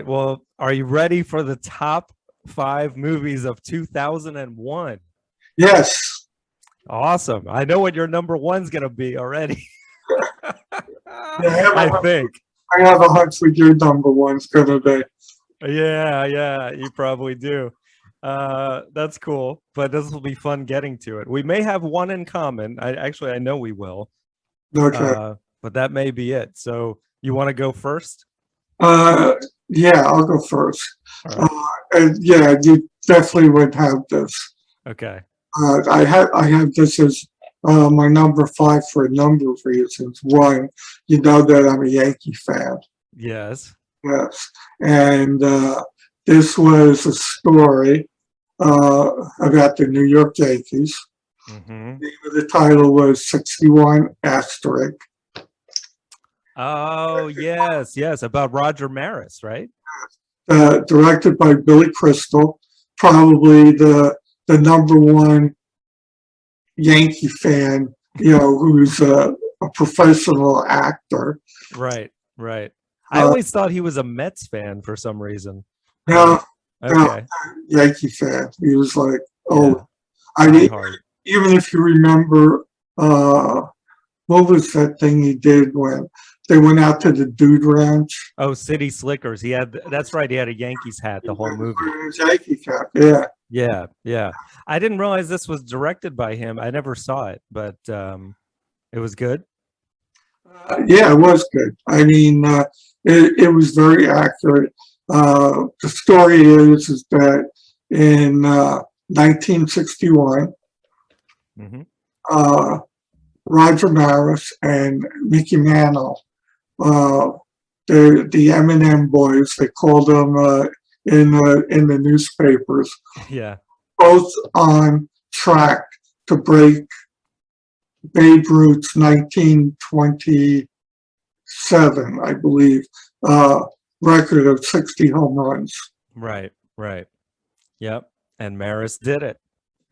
right. Well, are you ready for the top five movies of 2001? Yes. Awesome. I know what your number one's going to be already. Yeah, I think. I have a hunch what your number one's gonna be. Yeah, you probably do. That's cool, but this will be fun getting to it. We may have one in common. I know we will. Okay. But that may be it. So you want to go first? Uh, yeah, I'll go first. All right. And yeah, you definitely would have this. Okay. I have this as my number five for a number of reasons. One, you know that I'm a Yankee fan. Yes. Yes, and this was a story about the New York Yankees. Mm-hmm. The name of the title was 61 Asterisk. Oh, yes. About Roger Maris, right? Directed by Billy Crystal, probably the number one Yankee fan, who's a professional actor. Right. I always thought he was a Mets fan for some reason. No, Okay. Yankee fan. He was like, Yeah. I mean, Hard. even if you remember, what was that thing he did when they went out to the Dude Ranch? Oh, City Slickers. That's right. He had a Yankees hat the whole movie. His Yankee cap, yeah. Yeah. I didn't realize this was directed by him. I never saw it, but it was good. Yeah, it was good. I mean, it was very accurate. The story is that in 1961, Mm-hmm. Roger Maris and Mickey Mantle, the M&M boys, they called them in the newspapers, Yeah. both on track to break Babe Ruth's 1927, I believe, record of 60 home runs. Right. Yep. And Maris did it.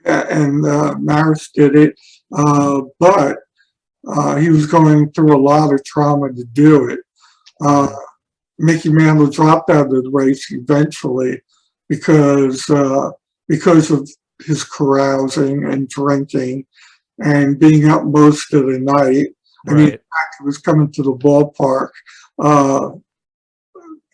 And Maris did it, but he was going through a lot of trauma to do it. Mickey Mantle dropped out of the race eventually because of his carousing and drinking and being up most of the night. I mean, in fact, he was coming to the ballpark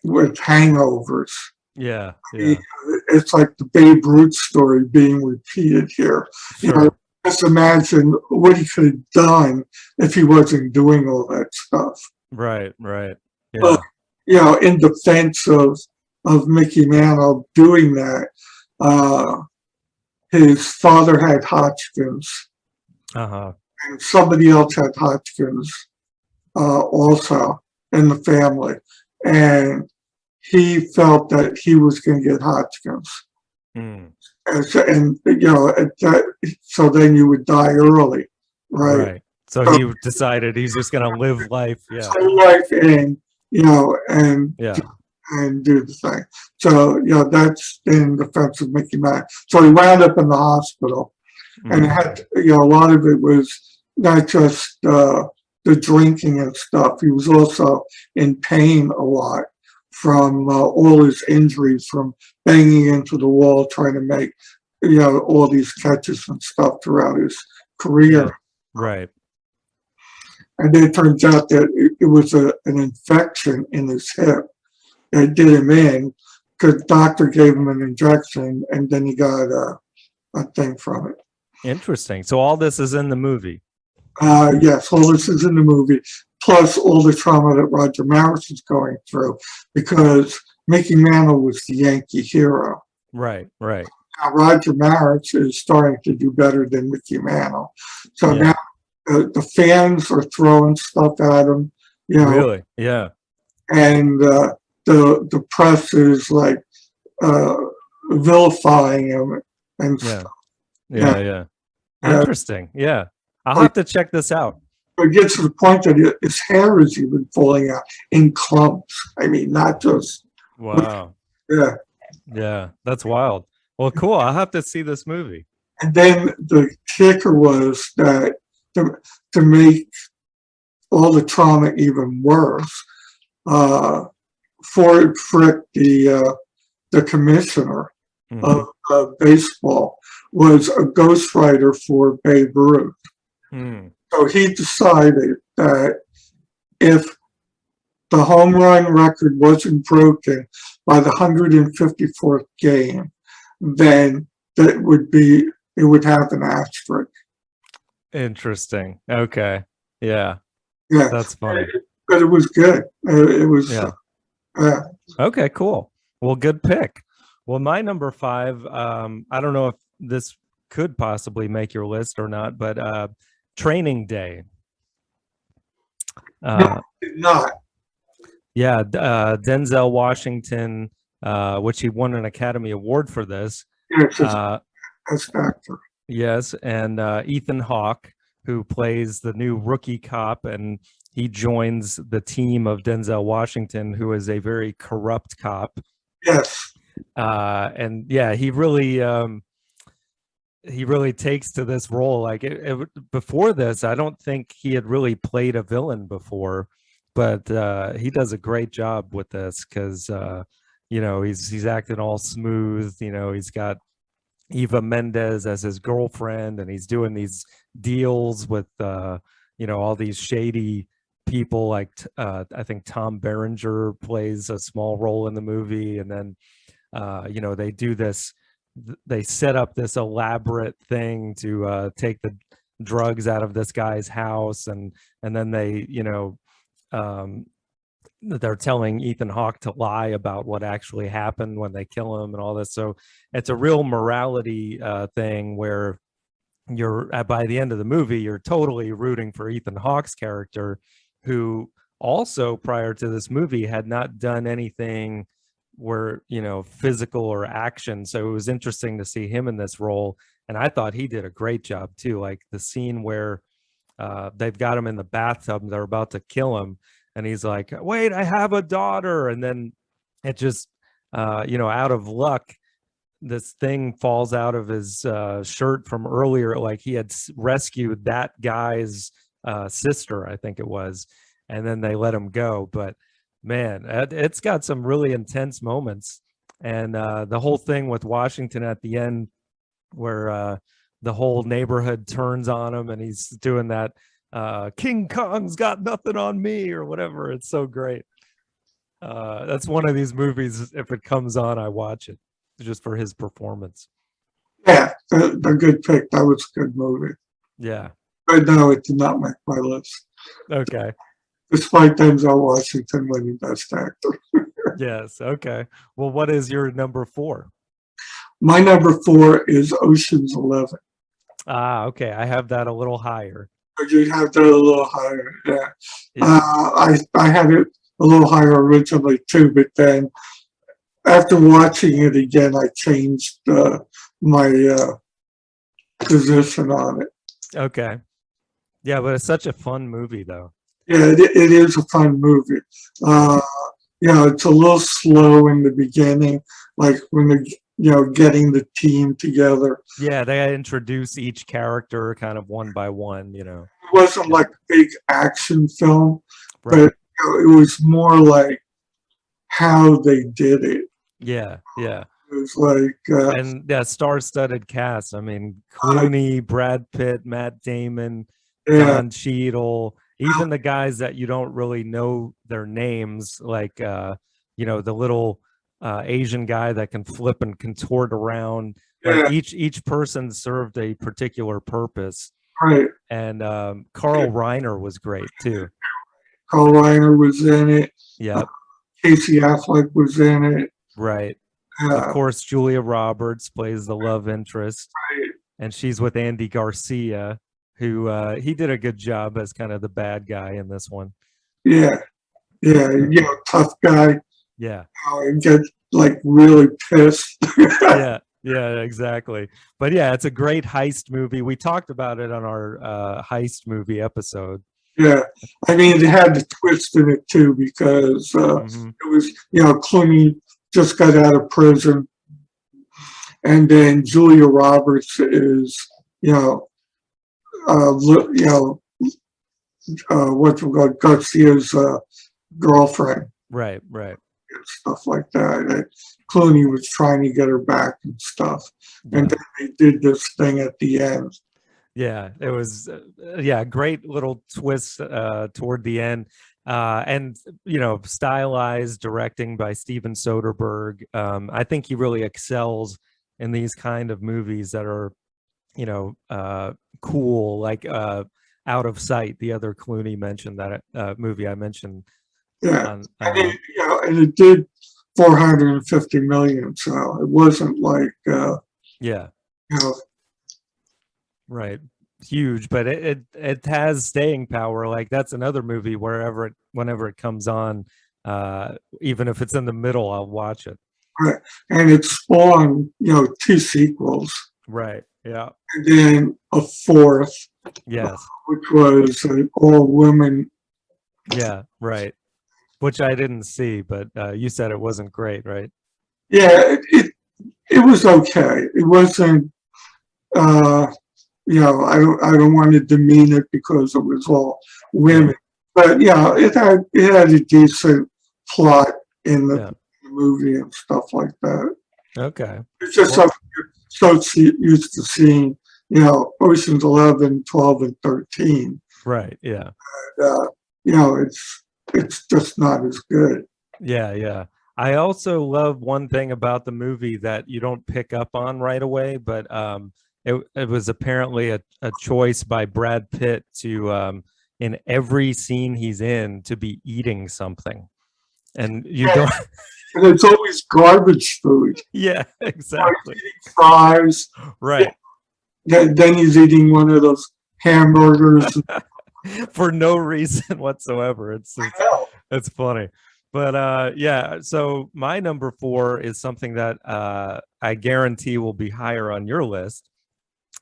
with hangovers. Yeah. It's like the Babe Ruth story being repeated here. Sure. Just imagine what he could have done if he wasn't doing all that stuff. Right. Yeah. But, in defense of Mickey Mantle doing that, his father had Hodgkin's. Uh-huh. And somebody else had Hodgkin's also in the family. And he felt that he was going to get Hodgkin's. Mm. So then you would die early, right? So he decided he's just going to live life. Yeah. Life and do the thing. So, that's in defense of Mickey Mantle. So he wound up in the hospital. And it had, a lot of it was not just the drinking and stuff. He was also in pain a lot from all his injuries, from banging into the wall, trying to make, all these catches and stuff throughout his career. Yeah. Right. And then it turns out that it was an infection in his hip that did him in, because the doctor gave him an injection, and then he got a thing from it. Interesting. So all this is in the movie. Yes, all this is in the movie, plus all the trauma that Roger Maris is going through, because Mickey Mantle was the Yankee hero. Right. Now Roger Maris is starting to do better than Mickey Mantle. So now the fans are throwing stuff at him. Really? Yeah. And the press is like vilifying him and stuff. Yeah. Interesting. Yeah. I'll have to check this out. It gets to the point that his hair is even falling out in clumps. I mean, not just. Wow. Yeah. That's wild. Well, cool. I'll have to see this movie. And then the kicker was that to make all the trauma even worse, Ford Frick, the commissioner Mhm. of baseball, was a ghostwriter for Babe Ruth. Mm. So he decided that if the home run record wasn't broken by the 154th game, then it would have an asterisk. Interesting. Okay. Yeah, Yeah, that's funny. but it was good. It was, Yeah. uh, Okay, cool. Well, good pick. Well, my number five, I don't know if this could possibly make your list or not, but Training Day. Uh, not. yeah, Denzel Washington, which he won an Academy Award for this. It's a Uh, best actor. yes, and Ethan Hawke, who plays the new rookie cop, and he joins the team of Denzel Washington, who is a very corrupt cop. Yes. And yeah, he really takes to this role. Like before this, I don't think he had really played a villain before, but he does a great job with this because he's acting all smooth. He's got Eva Mendes as his girlfriend, and he's doing these deals with all these shady people. Like I think Tom Berenger plays a small role in the movie, and then they do this. They set up this elaborate thing to take the drugs out of this guy's house, and then um, they're telling Ethan Hawke to lie about what actually happened when they kill him and all this. So it's a real morality thing where you're by the end of the movie, you're totally rooting for Ethan Hawke's character, who also prior to this movie had not done anything where physical or action. So it was interesting to see him in this role, and I thought he did a great job too. Like the scene where they've got him in the bathtub and they're about to kill him, and he's like, wait, I have a daughter. And then it just out of luck, this thing falls out of his shirt from earlier. Like he had rescued that guy's sister, I think it was, and then they let him go. But man, it's got some really intense moments. And the whole thing with Washington at the end, where the whole neighborhood turns on him and he's doing that King Kong's got nothing on me or whatever. It's so great. That's one of these movies, if it comes on, I watch it just for his performance. Yeah, the good pick. That was a good movie. Yeah. But no, it did not make my list. Okay. Despite Denzel Washington winning Best Actor. Yes. Okay. Well, what is your number 4? My number 4 is Ocean's 11. Ah, okay. I have that a little higher. You have that a little higher, yeah. Yeah. I had it a little higher originally too, but then after watching it again, I changed my position on it. Okay. Yeah, but it's such a fun movie, though. Yeah, it is a fun movie. It's a little slow in the beginning, like when they're getting the team together. Yeah, they introduce each character kind of one by one. It wasn't like a big action film, Right. but it was more like how they did it. Yeah, yeah. It was like And yeah, star-studded cast. I mean, Clooney, Brad Pitt, Matt Damon, yeah, Don Cheadle, even the guys that you don't really know their names, like the little Asian guy that can flip and contort around. Like yeah, each person served a particular purpose. right. And Carl Reiner was great too. Carl Reiner was in it. Yeah. Casey Affleck was in it. Right. Of course, Julia Roberts plays the love interest, right. and she's with Andy Garcia, who he did a good job as kind of the bad guy in this one. Yeah, tough guy. Yeah. Get like really pissed. Yeah, exactly. But yeah, it's a great heist movie. We talked about it on our heist movie episode. Yeah, I mean, it had the twist in it too because it was, Clooney just got out of prison, and then Julia Roberts is, what's it called, Garcia's girlfriend. Right. and stuff like that. That Clooney was trying to get her back and stuff. And Yeah. then they did this thing at the end. Yeah, it was yeah, great little twist toward the end. And stylized directing by Steven Soderbergh. I think he really excels in these kind of movies that are, cool, like Out of Sight, the other Clooney mentioned that movie I mentioned Yeah. on And it did 450 million, so it wasn't like, yeah, you know, right. Huge, but it has staying power. Like that's another movie whenever it comes on, even if it's in the middle, I'll watch it. right. And it spawned, two sequels, Right. Yeah. and then a fourth, Yes. which was an all women. Yeah. Right. Which I didn't see, but you said it wasn't great, right? Yeah, it was okay. It wasn't, I don't want to demean it because it was all women, but it had a decent plot in the Yeah. movie and stuff like that. Okay. It's just Well, something you're so used to seeing, Ocean's 11, 12, and 13. right. Yeah. Uh, it's just not as good. Yeah. Yeah. I also love one thing about the movie that you don't pick up on right away, but it was apparently a choice by Brad Pitt to in every scene he's in to be eating something. And you don't And it's always garbage food. yeah, exactly. Fries. Right. Then he's eating one of those hamburgers. For no reason whatsoever. It's funny. But yeah, so my number 4 is something that I guarantee will be higher on your list,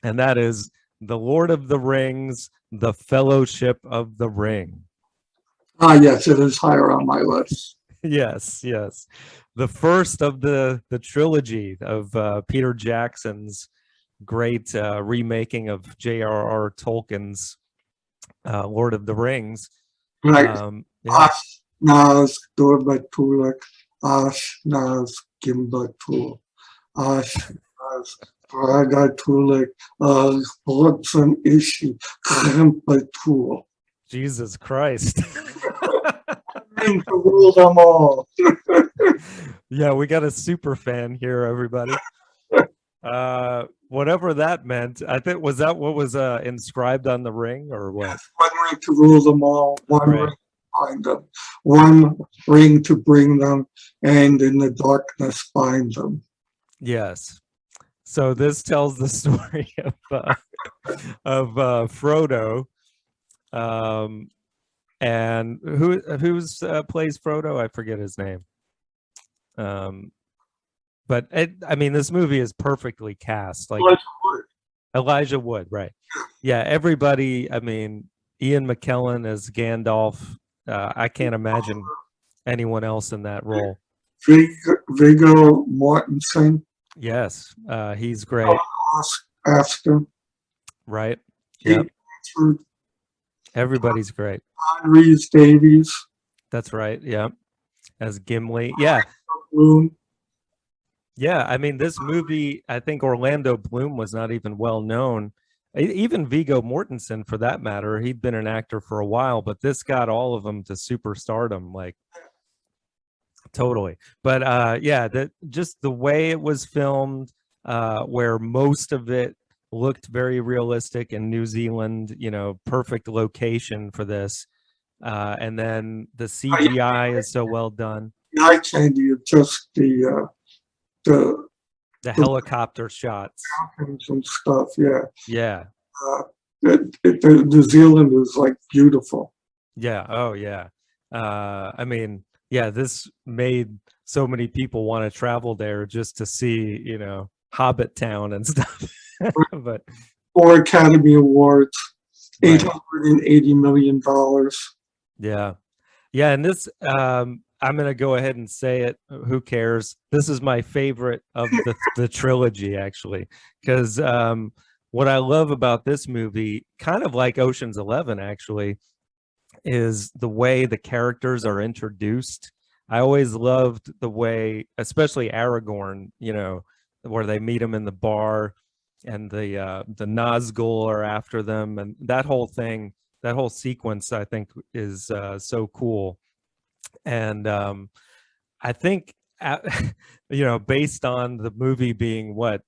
and that is The Lord of the Rings, The Fellowship of the Ring. Yes, it is higher on my list. Yes, yes. The first of the trilogy of Peter Jackson's great remaking of J.R.R. Tolkien's Lord of the Rings. Like, Yeah. Ashnaz Dorbatulak, Ashnaz Gimbatul, Ashnaz Pragatulak, Hudson Ishi, Krimpatul. Jesus Christ. To rule them all. Yeah, we got a super fan here, everybody. Whatever that meant, I think was that what was inscribed on the ring or what? One ring to rule them all, one Right. ring to find them, one ring to bring them, and in the darkness find them. Yes. So this tells the story of Frodo, and who's plays Frodo? I forget his name. But I mean, this movie is perfectly cast. Like Elijah Wood, right? Yeah, everybody. I mean, Ian McKellen as Gandalf. I can't imagine anyone else in that role. Viggo Mortensen, Yes, he's great. Aston, Right? Yep. John Everybody's great. Rhys Davies, That's right. Yeah. As Gimli. Yeah. Bloom. Yeah. I mean, this movie, I think Orlando Bloom was not even well known. Even Viggo Mortensen, for that matter, he'd been an actor for a while, but this got all of them to superstardom, like totally. But yeah, just the way it was filmed, where most of it looked very realistic in New Zealand, perfect location for this. And then the CGI is so well done. I candy is just the helicopter shots. mountains and stuff. Yeah. Yeah. New Zealand is like beautiful. Yeah. Oh, yeah. I mean, yeah, this made so many people want to travel there just to see, Hobbit Town and stuff. But 4 Academy Awards, right. $880 million. Yeah. Yeah. And this, I'm going to go ahead and say it. Who cares? This is my favorite of the trilogy, actually, because what I love about this movie, kind of like Ocean's 11, actually, is the way the characters are introduced. I always loved the way, especially Aragorn, where they meet him in the bar, and the Nazgul are after them, and that whole thing, that whole sequence, I think is so cool. And I think, based on the movie being what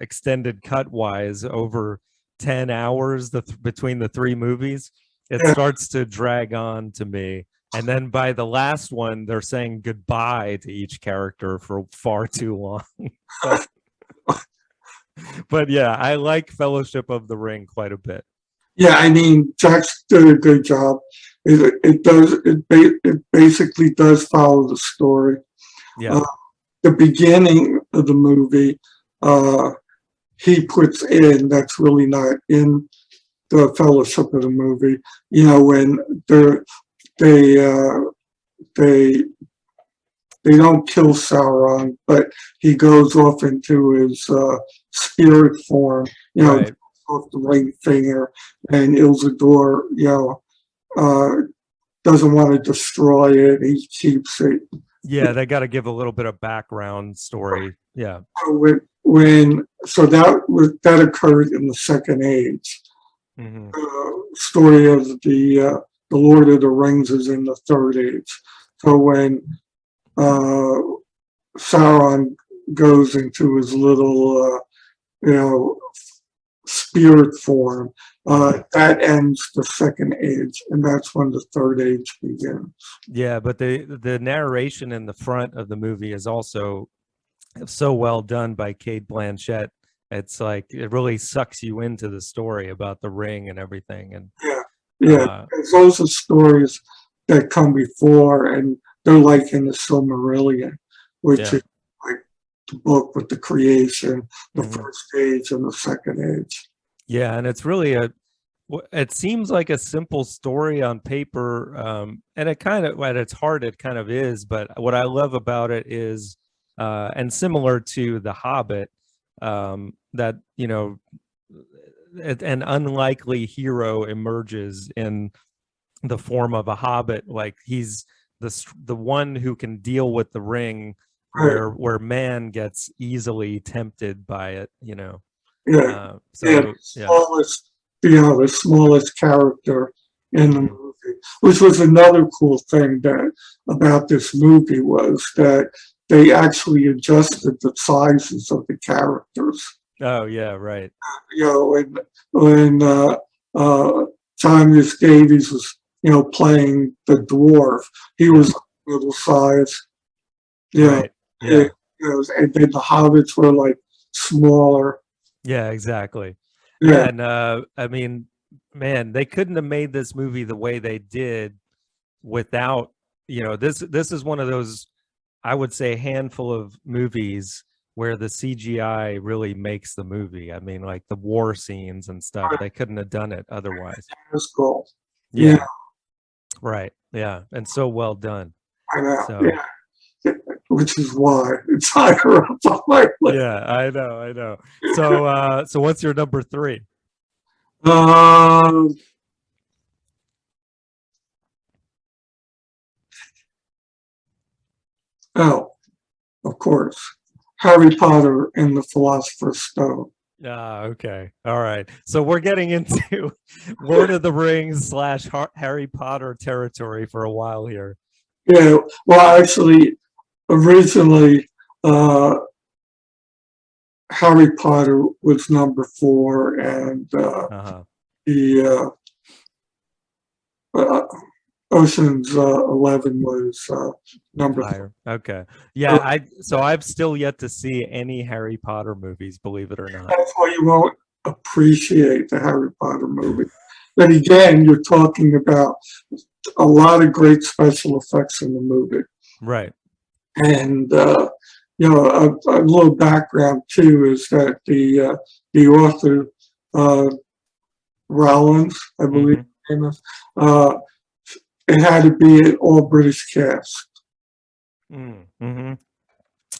extended cut wise over 10 hours between the three movies, it Yeah, starts to drag on to me. And then by the last one, they're saying goodbye to each character for far too long. but, but yeah, I like Fellowship of the Ring quite a bit. yeah. I mean, Jack's did a good job. It basically does follow the story. Yeah. Uh, the beginning of the movie, uh, he puts in that's really not in the Fellowship of the movie. When they they they don't kill Sauron, but he goes off into his spirit form. Right. Off the ring finger, and Isildur, doesn't want to destroy it. He keeps it. Yeah, they got to give a little bit of background story. Yeah. So that occurred in the Second Age. Hmm. Story of the Lord of the Rings is in the Third Age. So when Sauron goes into his little, spirit form, that ends the Second Age, and that's when the Third Age begins. Yeah, but the narration in the front of the movie is also so well done by Cate Blanchett. It's like it really sucks you into the story about the ring and everything. And Yeah, yeah. Those are stories that come before, and they're like in the Silmarillion, which yeah. is like the book with the creation, the Mhm. first age and the second age. Yeah, and it's really it seems like a simple story on paper, and it kind of, at its heart, it kind of is. But what I love about it is, and similar to The Hobbit, that an unlikely hero emerges in the form of a hobbit. Like he's the one who can deal with the ring, Right. where man gets easily tempted by it. Yeah, yeah. So yeah. The smallest character in the Mhm. movie, which was another cool thing about this movie was that they actually adjusted the sizes of the characters. Oh yeah, right. When Thomas Davies was playing the dwarf, he Yeah. was middle size. Yeah, Right. Yeah. and then the hobbits were like smaller. Yeah, exactly. Yeah, Yeah, and I mean, man, they couldn't have made this movie the way they did without, this is one of those, I would say, handful of movies where the CGI really makes the movie. I mean, like the war scenes and stuff, they couldn't have done it otherwise. that's cool. Yeah, Yeah, right. Yeah, and so well done. I know. So Yeah, which is why it's higher up on my list. yeah, I know. So what's your number three? Um, oh, of course, Harry Potter and the Philosopher's Stone. Ah, okay. All right. So we're getting into Lord of the Rings / Harry Potter territory for a while here. Yeah, well, actually, originally, uh, Harry Potter was number 4, and Uh-huh. the uh, Ocean's 11 was number 3. Higher. Okay. Yeah, I've still yet to see any Harry Potter movies, believe it or not. That's why you won't appreciate the Harry Potter movie. But again, you're talking about a lot of great special effects in the movie. Right. And a little background too is that the author Rowlands, I believe, Mhm. his name is, it had to be an all British cast. Mhm.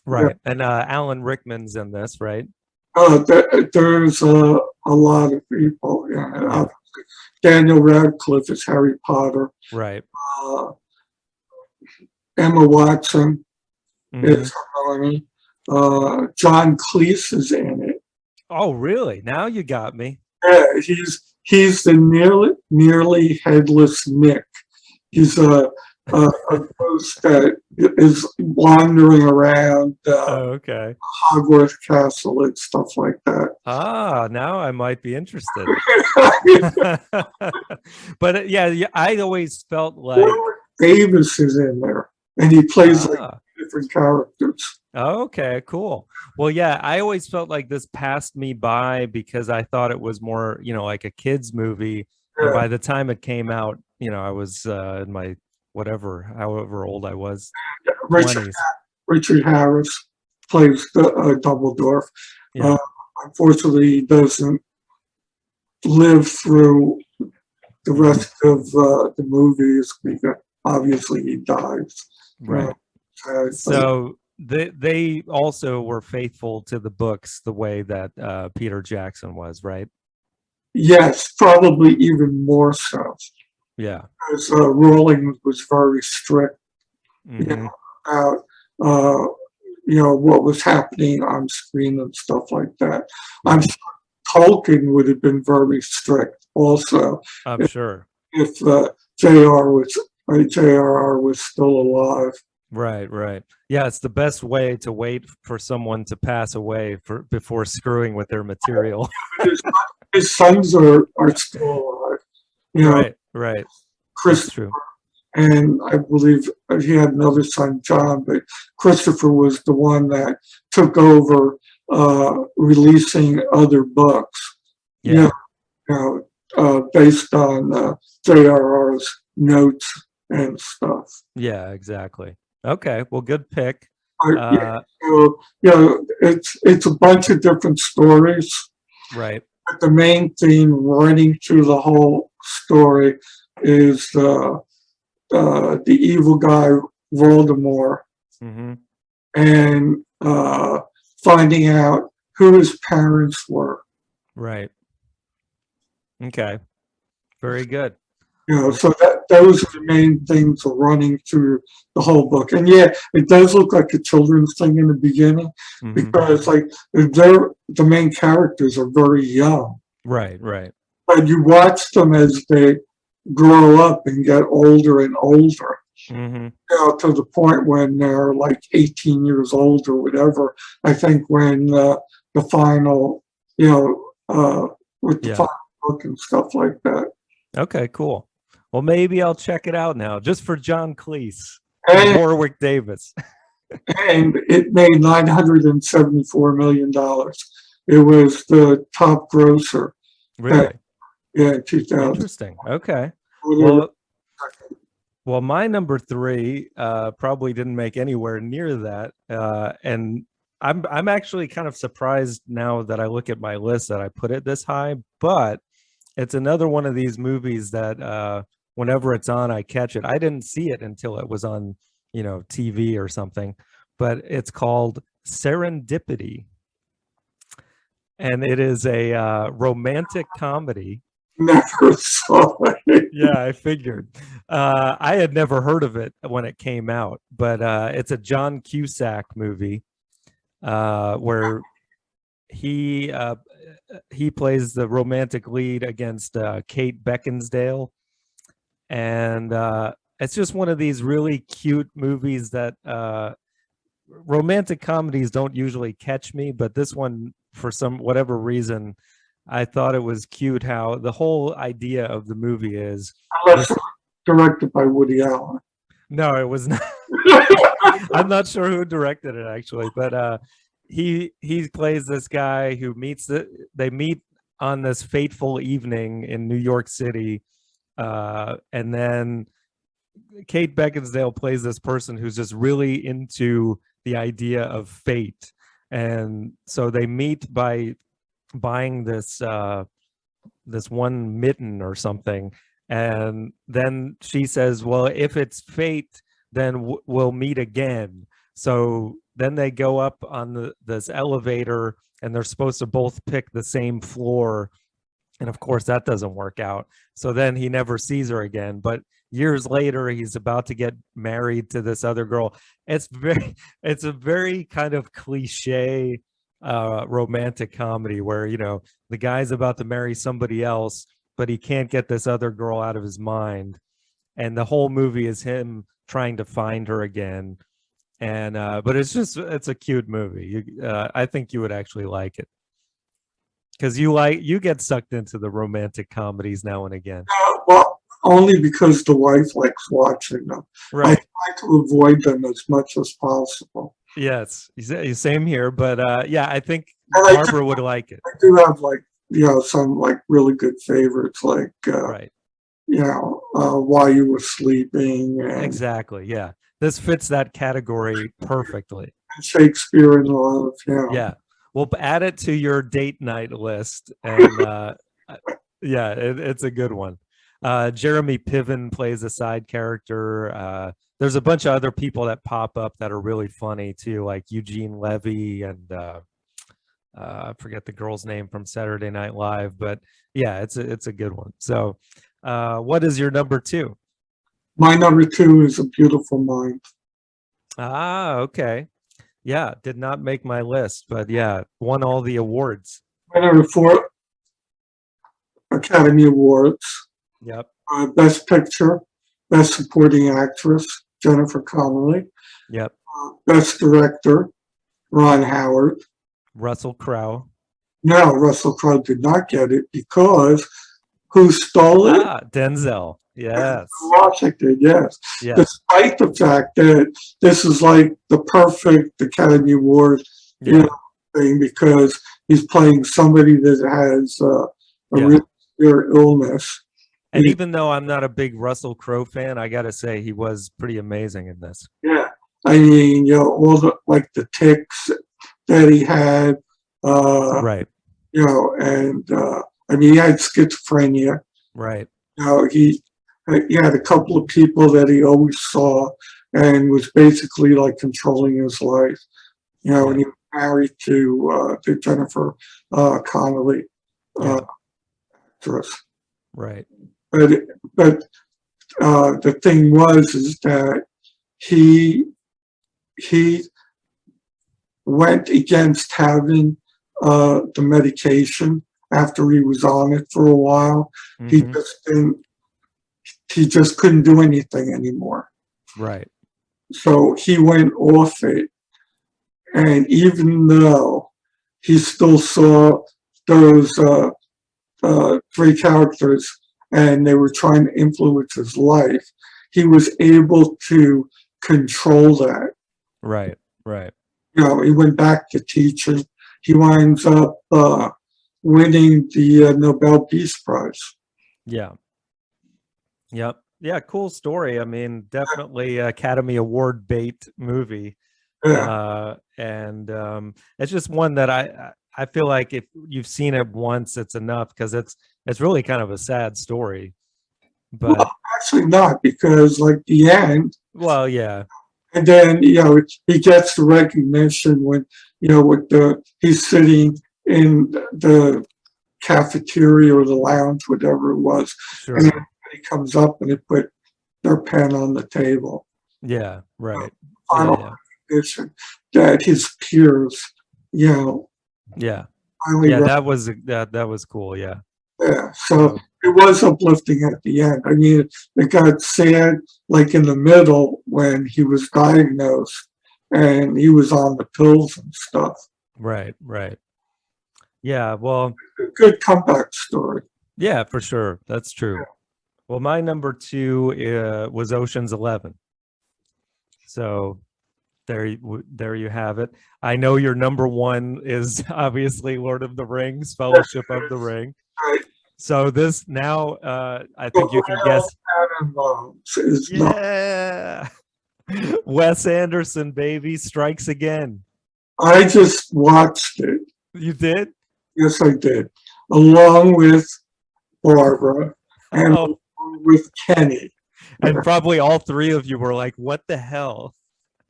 Right. And Alan Rickman's in this, right? There's a lot of people. Yeah. Daniel Radcliffe is Harry Potter. Right. Uh, Emma Watson Hmm. is Hermione. John Cleese is in it. Oh, really? Now you got me. Yeah, he's the nearly headless Nick. He's a ghost that is wandering around Oh, okay. Hogwarts Castle and stuff like that. Ah, now I might be interested. But yeah, yeah, I always felt like, Warwick Davis is in there, and he plays like ah, different characters. okay, cool. Well, yeah, I always felt like this passed me by because I thought it was more, like a kids movie. And Yeah, by the time it came out, I was in my however old I was, Richard 20s. Richard Harris plays the Dumbledore. Uh, Yeah, unfortunately, he doesn't live through the hmm, rest of the movies because obviously he dies. Uh, right. but So they also were faithful to the books the way that Peter Jackson was, right? yes, probably even more so, Yeah. because Rowling was very strict, you know, Hmm. about uh, what was happening on screen and stuff like that. I'm Right. sure Tolkien would have been very strict also I'm if, sure. if J.R. was J.R.R. was still alive. Right, right. Yeah, it's the best way to wait for someone to pass away before screwing with their material. His, his sons are still alive. You know, Right, right. Chris That's true. and I believe he had another son, John, but Christopher was the one that took over releasing other books, you know, Yeah. you based on J.R.R.'s notes and stuff. Yeah, exactly. Okay, well, good pick. Yeah, Uh so, it's a bunch of different stories, right. but the main theme running through the whole story is the evil guy Voldemort Hmm. and finding out who his parents were. Right. Okay. Very good. Well, So that those are the main things running through the whole book. And yeah, it does look like a children's thing in the beginning mhm. because like the main characters are very young, Right, right. but you watch them as they grow up and get older and older. Hmm. To the point when they're like 18 years old or whatever. I think when the final, with the Yeah. final book and stuff like that. Okay, cool. Well, maybe I'll check it out now just for John Cleese and And, Warwick Davis. and it made $974 million. It was the top grosser that Really? yeah, in 2000. Interesting. Okay. Whatever. Well, my number three probably didn't make anywhere near that, and I'm actually kind of surprised now that I look at my list that I put it this high. But it's another one of these movies that whenever it's on, I catch it. I didn't see it until it was on, TV or something. But it's called Serendipity, and it is a romantic comedy. Never saw it. Yeah, I figured. I had never heard of it when it came out, but it's a John Cusack movie where he uh, he plays the romantic lead against Kate Beckinsale, and it's just one of these really cute movies that romantic comedies don't usually catch me, but this one, for some whatever reason, I thought it was cute how the whole idea of the movie is Unless it this. was directed by Woody Allen. No, it was not. I'm not sure who directed it actually, but he plays this guy who they meet on this fateful evening in New York City, and then Kate Beckinsale plays this person who's just really into the idea of fate, and so they meet by buying this one mitten or something, and then she says, well, if it's fate, then we'll meet again. So then they go up on this elevator, and they're supposed to both pick the same floor, and of course that doesn't work out. So then he never sees her again, but years later he's about to get married to this other girl. It's a very kind of cliche romantic comedy where, you know, the guy's about to marry somebody else, but he can't get this other girl out of his mind. And the whole movie is him trying to find her again. And but it's a cute movie. I think you would actually like it because you get sucked into the romantic comedies now and again. Well, only because the wife likes watching them. I Right. try to avoid them as much as possible. Yes. Same here. But yeah, I think And Barbara would like it. I do have like, you know, some like really good favorites, like, Right. you know, While You Were Sleeping and Exactly. Yeah. This fits that category perfectly. Shakespeare in Love. Yeah. Yeah. We'll add it to your date night list. And yeah, it's a good one. Jeremy Piven plays a side character. There's a bunch of other people that pop up that are really funny too, like Eugene Levy and I forget the girl's name from Saturday Night Live, but yeah, it's a good one. So, what is your number two? My number two is A Beautiful Mind. Ah, okay. Yeah, did not make my list, but yeah, won all the awards. Winner of 4 Academy Awards. Yep. Best Picture, Best Supporting Actress, Jennifer Connelly. Yep. Best Director, Ron Howard. Russell Crowe. No, Russell Crowe did not get it because who stole it? Denzel. Yes. Washington, yes. Yeah. Despite the fact that this is like the perfect Academy Award you Yeah. know, thing because he's playing somebody that has a Yeah. real severe illness. And even though I'm not a big Russell Crowe fan, I gotta say he was pretty amazing in this. Yeah. I mean, you know, all the like the tics that he had, Right. you know, and I mean, he had schizophrenia. Right. You know, he had a couple of people that he always saw and was basically like controlling his life. You know, Yeah. and he was married to Jennifer Connelly, Yeah. actress. Right. But the thing was is that he went against having the medication after he was on it for a while. He Mhm. just didn't. He just couldn't do anything anymore. Right. So he went off it, and even though he still saw those 3 characters, and they were trying to influence his life, he was able to control that. Right. Right. You know, he went back to teaching. He winds up winning the Nobel Peace Prize. Yeah. Yep. Yeah, cool story. I mean, definitely Academy Award bait movie. Yeah. And it's just one that I feel like if you've seen it once, it's enough because it's really kind of a sad story. But Well, actually not, because like the end, well, yeah. and then you know he gets the recognition when you know with he's sitting in the cafeteria or the lounge, whatever it was, Sure. and then he comes up and they put their pen on the table. Yeah, right. Final Yeah. recognition that his peers, you know, Yeah. finally Yeah, that was cool. Yeah. yeah. So it was uplifting at the end. I mean, it got sad like in the middle when he was diagnosed and he was on the pills and stuff. Right, right. Yeah, well, A good comeback story. yeah, for sure. That's true. Well, my number two was Ocean's 11. So there you have it. I know your number one is obviously Lord of the Rings, Fellowship of the Ring. Right. So this now, I think you can guess. Adam is not. Yeah. Wes Anderson, baby, strikes again. I just watched it. You did? Yes, I did. Along with Barbara and Oh, with Kenny. and probably all three of you were like, what the hell?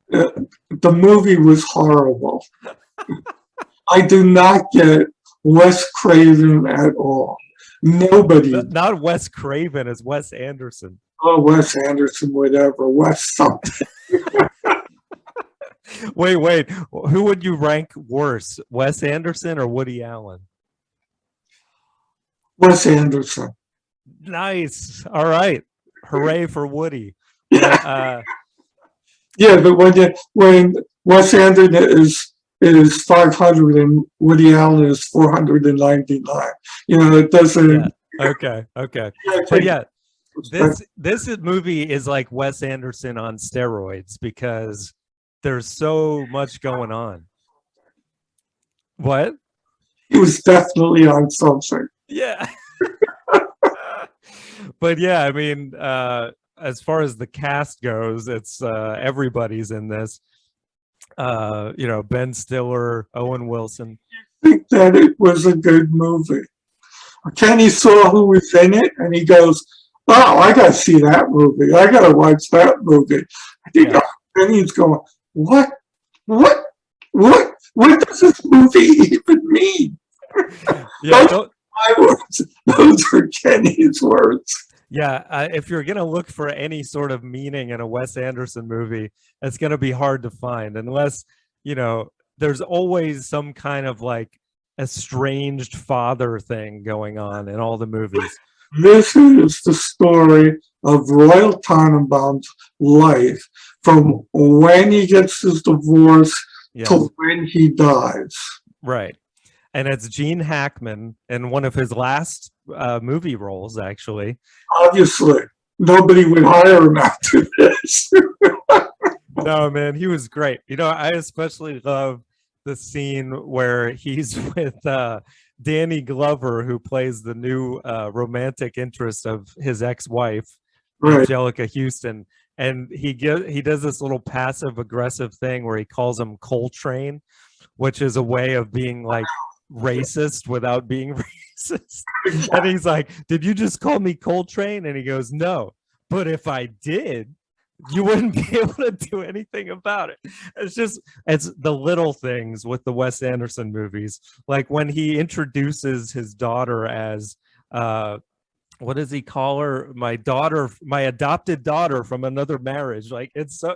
The movie was horrible. I do not get Wes Craven at all. Nobody. Not Wes Craven, as Wes Anderson. Oh, Wes Anderson, whatever. Wes something. Wait. Who would you rank worse, Wes Anderson or Woody Allen? Wes Anderson. Nice. All right. Hooray for Woody. But, Yeah, but when Wes Anderson is 500 and Woody Allen is 499, it doesn't. yeah. Okay. But yeah, this movie is like Wes Anderson on steroids because there's so much going on. What? He was definitely on something. Yeah. But yeah, I mean, as far as the cast goes, it's everybody's in this. Ben Stiller, Owen Wilson. I think that it was a good movie. Kenny saw who was in it and he goes, "Oh, I gotta see that movie. I gotta watch that movie." I think Kenny's going, What does this movie even mean?" Yeah, My words. Those are Kenny's words. Yeah, if you're gonna look for any sort of meaning in a Wes Anderson movie, it's gonna be hard to find unless there's always some kind of like estranged father thing going on in all the movies. This is the story of Royal Tenenbaum's life from when he gets his divorce to when he dies. Right. And it's Gene Hackman in one of his last movie roles, actually. Obviously, nobody would hire him after this. No, man, he was great. I especially love the scene where he's with Danny Glover, who plays the new romantic interest of his ex-wife, Right. Angelica Houston. And he does this little passive aggressive thing where he calls him Coltrane, which is a way of being like racist without being racist. And he's like, "Did you just call me Coltrane?" And he goes, "No, but if I did, you wouldn't be able to do anything about it." It's the little things with the Wes Anderson movies, like when he introduces his daughter as what does he call her? My adopted daughter from another marriage. Like it's all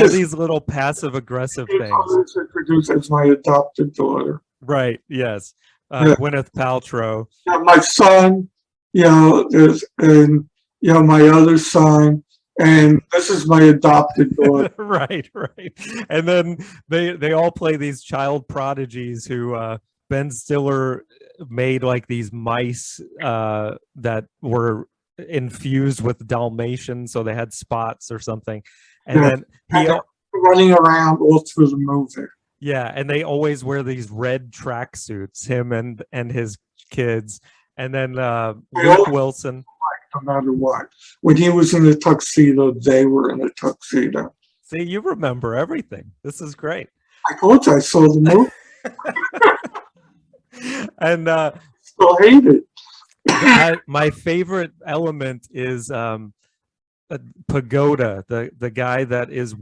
these little passive aggressive things. Introduced as my adopted daughter. Right. Yes. Gwyneth Paltrow. Yeah, my son, and my other son, and this is my adopted daughter. Right. And then they all play these child prodigies who Ben Stiller made like these mice that were infused with Dalmatian, so they had spots or something. And then he running around all through the movie. Yeah, and they always wear these red tracksuits, him and his kids. And then Luke Wilson. No matter what. When he was in a tuxedo, they were in a tuxedo. See, you remember everything. This is great. I told you I saw the movie. And still hate it. My favorite element is Pagoda, the guy that is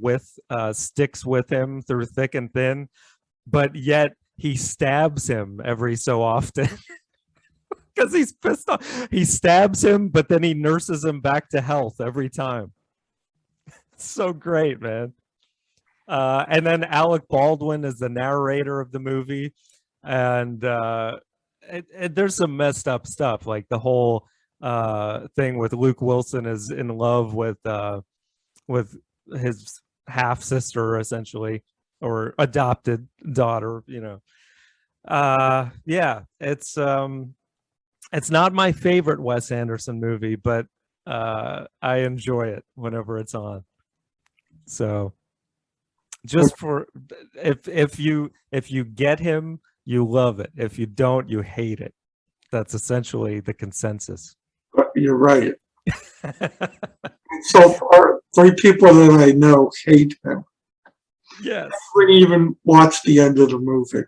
sticks with him through thick and thin, but yet he stabs him every so often because he's pissed off. He stabs him, but then he nurses him back to health every time. It's so great, man. And then Alec Baldwin is the narrator of the movie, and there's some messed up stuff, like the whole thing with Luke Wilson is in love with his half sister, essentially, or adopted daughter. Yeah, it's not my favorite Wes Anderson movie, but I enjoy it whenever it's on. So just for if you get him, you love it. If you don't, you hate it. That's essentially the consensus. You're right. So far, 3 people that I know hate him. Yes. I wouldn't even watch the end of the movie.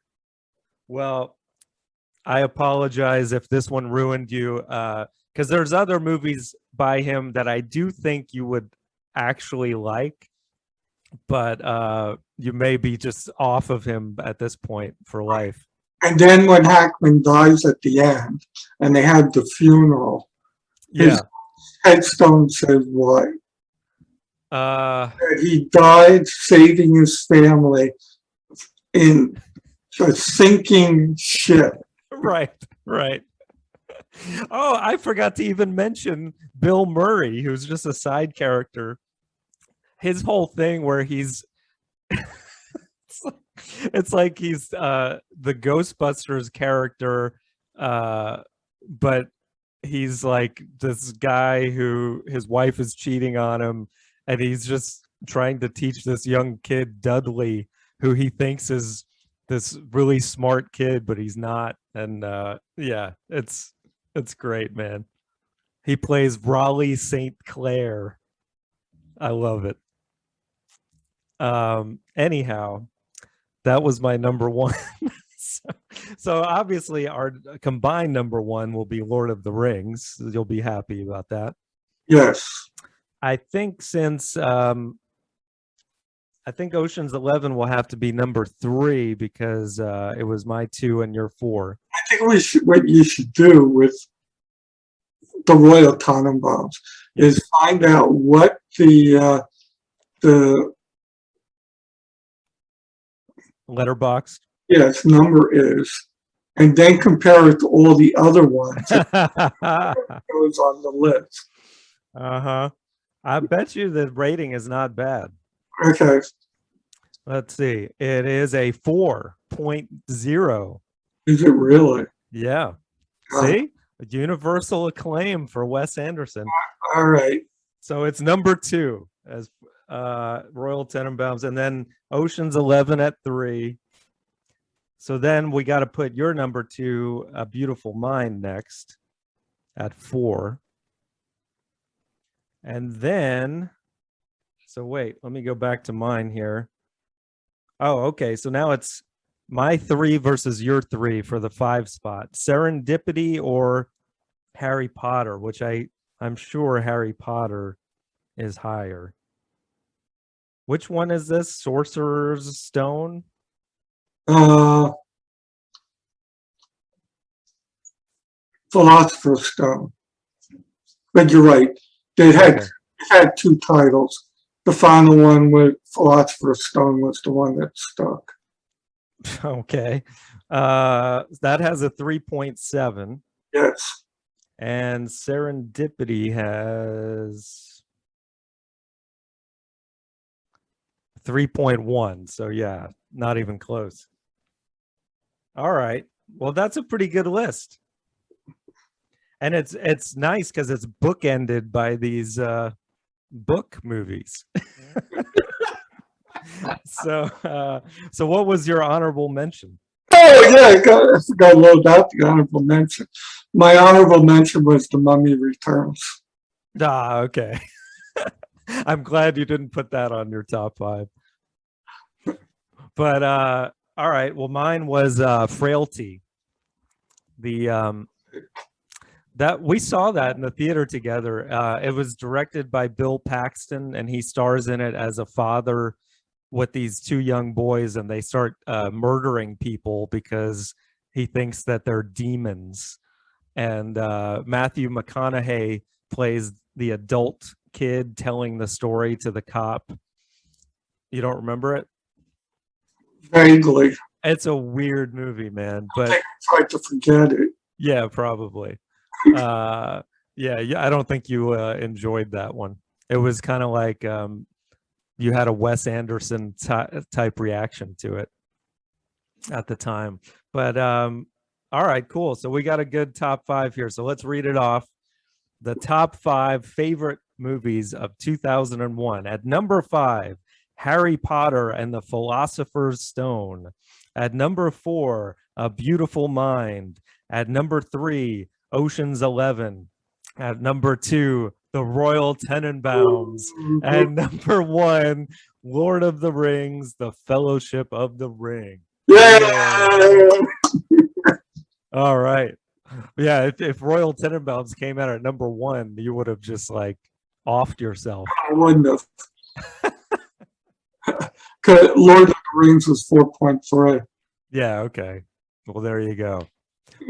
Well, I apologize if this one ruined you, because there's other movies by him that I do think you would actually like, but you may be just off of him at this point for life. And then when Hackman dies at the end, and they had the funeral, his headstone says what? Uh, That he died saving his family in a sinking ship. right, right. Oh, I forgot to even mention Bill Murray, who's just a side character. His whole thing where he's it's like he's the Ghostbusters character, but he's like this guy who his wife is cheating on him, and he's just trying to teach this young kid Dudley, who he thinks is this really smart kid, but he's not. And yeah, it's great, man. He plays Raleigh St. Clair. I love it. Anyhow, that was my number one. so, so obviously our combined number one will be Lord of the Rings. You'll be happy about that. Yes. I think since I think Ocean's 11 will have to be number 3 because it was my 2 and your 4. I think what you should do with the Royal Tenenbaums is find out what the Letterboxd. yes number is, and then compare it to all the other ones that goes on the list. Uh-huh. I bet you the rating is not bad. Okay. Let's see. It is a 4.0. Is it really? Yeah. See? Universal acclaim for Wes Anderson. All right. So it's number 2 as Royal Tenenbaums, and then Ocean's 11 at 3. So then we got to put your number 2, A Beautiful Mind, next at 4. And then, so wait, let me go back to mine here. Oh, okay. So now it's my 3 versus your 3 for the 5 spot. Serendipity or Harry Potter, which I'm sure Harry Potter is higher. Which one is this? Sorcerer's Stone? Philosopher's Stone. But you're right. They had 2 titles. The final one with Philosopher's Stone was the one that stuck. Okay. That has a 3.7. Yes. And Serendipity has 3.1. So yeah, not even close. All right. Well, that's a pretty good list. And it's nice because it's bookended by these book movies. So what was your honorable mention? Oh yeah, I forgot to load out the honorable mention. My honorable mention was The Mummy Returns. Ah, okay. I'm glad you didn't put that on your top 5. But all right. Well, mine was Frailty. The that we saw that in the theater together. It was directed by Bill Paxton, and he stars in it as a father with these 2 young boys, and they start murdering people because he thinks that they're demons. And Matthew McConaughey plays the adult kid telling the story to the cop. You don't remember it? Vaguely. It's a weird movie, man. But I tried to forget it. Yeah, probably. Yeah, I don't think you enjoyed that one. It was kind of like you had a Wes Anderson type reaction to it at the time. But all right, cool. So we got a good top 5 here. So let's read it off. The top 5 favorite movies of 2001. At number 5, Harry Potter and the Philosopher's Stone. At number 4, A Beautiful Mind. At number 3, Ocean's 11. At number 2, The Royal Tenenbaums. At number 1, Lord of the Rings, The Fellowship of the Ring. Yeah. All right. Yeah, if Royal Tenenbaums came out at number 1, you would have just like offed yourself. I wouldn't have. Lord of the Rings was 4.3. Yeah, okay. Well, there you go.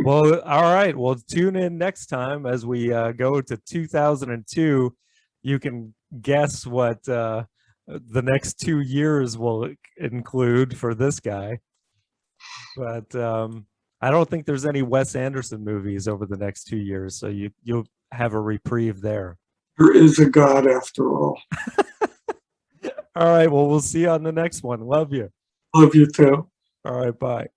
Well, all right. Well, tune in next time as we go to 2002. You can guess what the next 2 years will include for this guy. But I don't think there's any Wes Anderson movies over the next 2 years, so you'll have a reprieve there. There is a God after all. All right. Well, we'll see you on the next one. Love you. Love you too. All right. Bye.